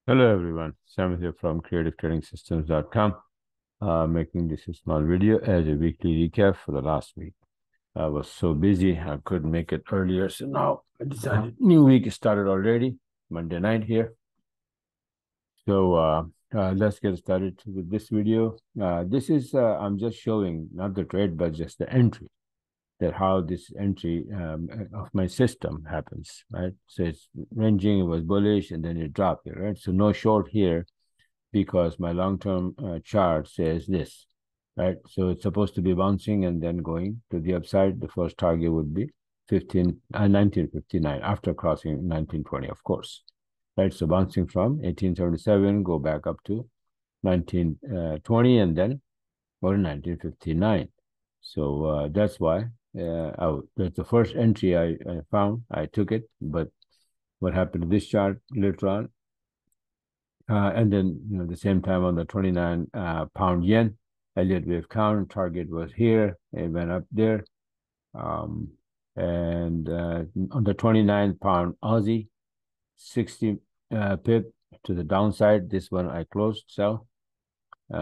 Hello everyone, Sam here from creativetradingsystems.com, making this a small video as a weekly recap for the last week. I was so busy, I couldn't make it earlier, so now I decided new week started already, Monday night here. So let's get started with this video. This is, I'm just showing not the trade, but just the entry, that how this entry of my system happens, right? So it's ranging, it was bullish, and then it dropped here, right? So no short here, because my long-term chart says this, right? So it's supposed to be bouncing and then going to the upside. The first target would be 1959 after crossing 1920, of course, right? So bouncing from 1877, go back up to 1920, and then go to 1959. So that's why that's the first entry I found. I took it, but what happened to this chart later on? And then, the same time on the 29 pound yen, Elliott wave count target was here. It went up there. And on the 29 pound Aussie, 60 pip to the downside. This one I closed sell.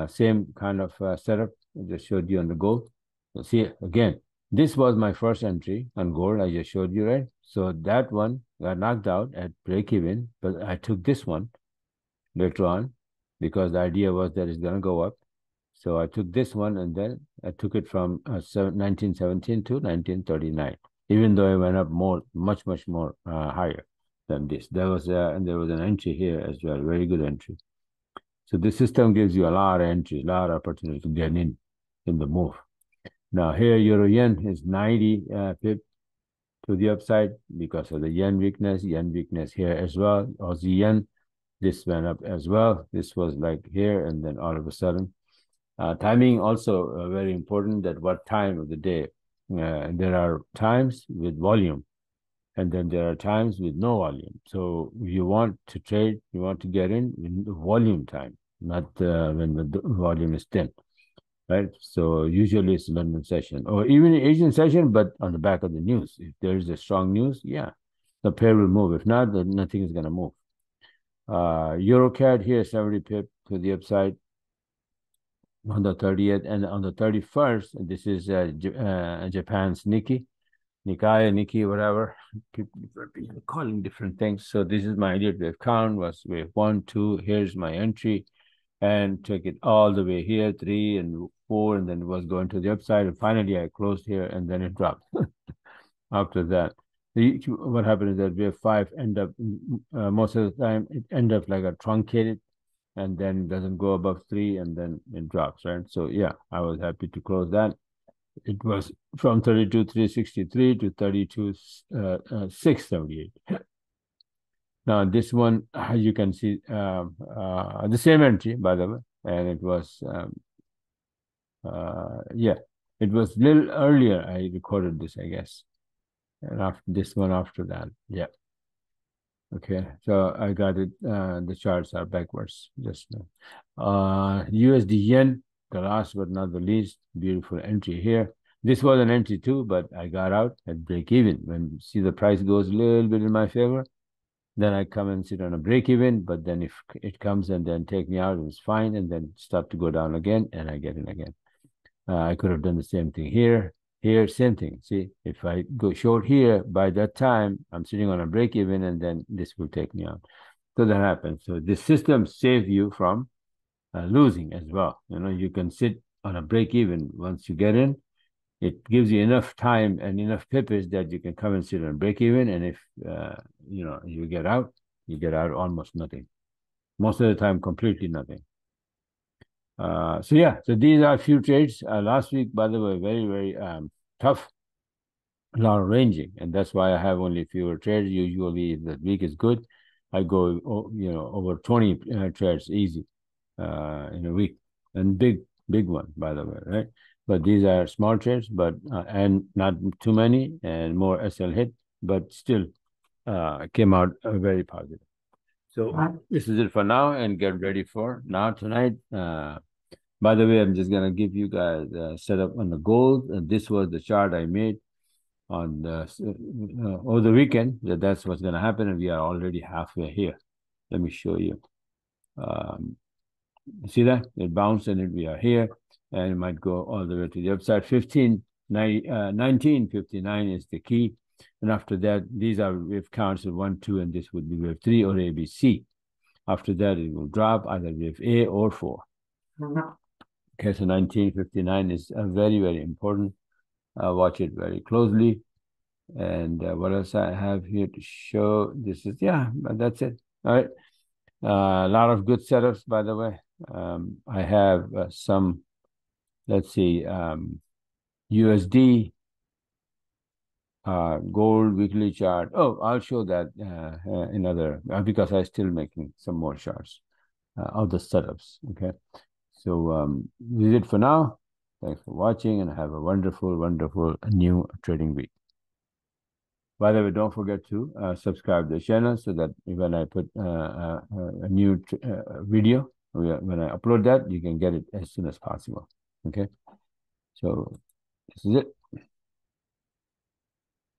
Same kind of setup I just showed you on the gold. So see, again, this was my first entry on gold. I just showed you, right? So that one got knocked out at break even, but I took this one later on, because the idea was that it's going to go up. So I took this one, and then I took it from 1917 to 1939, even though it went up much more higher than this. And there was an entry here as well, very good entry. So the system gives you a lot of entry, a lot of opportunity to get in the move. Now here, Euro Yen is 90 pip to the upside because of the yen weakness here as well. Aussie Yen, this went up as well. This was like here, and then all of a sudden, timing also very important. That what time of the day. There are times with volume, and then there are times with no volume. So you want to trade, you want to get in the volume time, not when the volume is thin, right? So usually it's London session or even Asian session, but on the back of the news. If there is a strong news, yeah, the pair will move. If not, then nothing is going to move. EuroCAD here, 70 pip to the upside on the 30th, and on the 31st, this is Japan's Nikkei, whatever. People calling different things. So this is my immediate wave count, was wave 1, 2. Here's my entry, and took it all the way here, 3 and 4, and then it was going to the upside. And finally, I closed here, and then it dropped after that. What happened is that wave 5 end up, most of the time, it end up like a truncated, and then doesn't go above 3, and then it drops, right? So yeah, I was happy to close that. It was from 32,363 to 32,678. Now this one, you can see the same entry, by the way, and it was yeah, it was a little earlier. I recorded this, I guess, and after this one, after that, yeah. Okay, so I got it. The charts are backwards just now. USD yen, the last but not the least, beautiful entry here. This was an entry too, but I got out at break even. When see the price goes a little bit in my favor, then I come and sit on a break even. But then if it comes and then take me out, it's fine, and then start to go down again, and I get in again. I could have done the same thing here. Here, same thing. See, if I go short here, by that time, I'm sitting on a break even, and then this will take me out. So that happens. So this system saves you from losing as well. You can sit on a break even once you get in. It gives you enough time and enough pippage that you can come and sit on break even. And if you get out almost nothing. Most of the time, completely nothing. So yeah, so these are a few trades. Last week, by the way, very tough, a lot of ranging, and that's why I have only fewer trades. Usually, if the week is good, I go over 20 trades easy in a week, and big one, by the way, right? But these are small trades, but and not too many, and more SL hit, but still came out very positive. So this is it for now, and get ready for now tonight. By the way, I'm just gonna give you guys a setup on the gold. And this was the chart I made on over the weekend. That's what's gonna happen, and we are already halfway here. Let me show you. See that? It bounced and we are here, and it might go all the way to the upside. 1959 is the key. And after that, these are wave counts of 1, 2, and this would be wave 3 or ABC. After that, it will drop either wave A or 4. Okay, so 1959 is very, very important. Watch it very closely. And what else I have here to show? This is, yeah, that's it. All right. A lot of good setups, by the way. I have some, let's see, USD, gold weekly chart. Oh, I'll show that another, because I'm still making some more charts of the setups. Okay. So this is it for now. Thanks for watching, and have a wonderful, wonderful new trading week. By the way, don't forget to subscribe to the channel so that when I put a new video, when I upload that, you can get it as soon as possible. Okay. So this is it.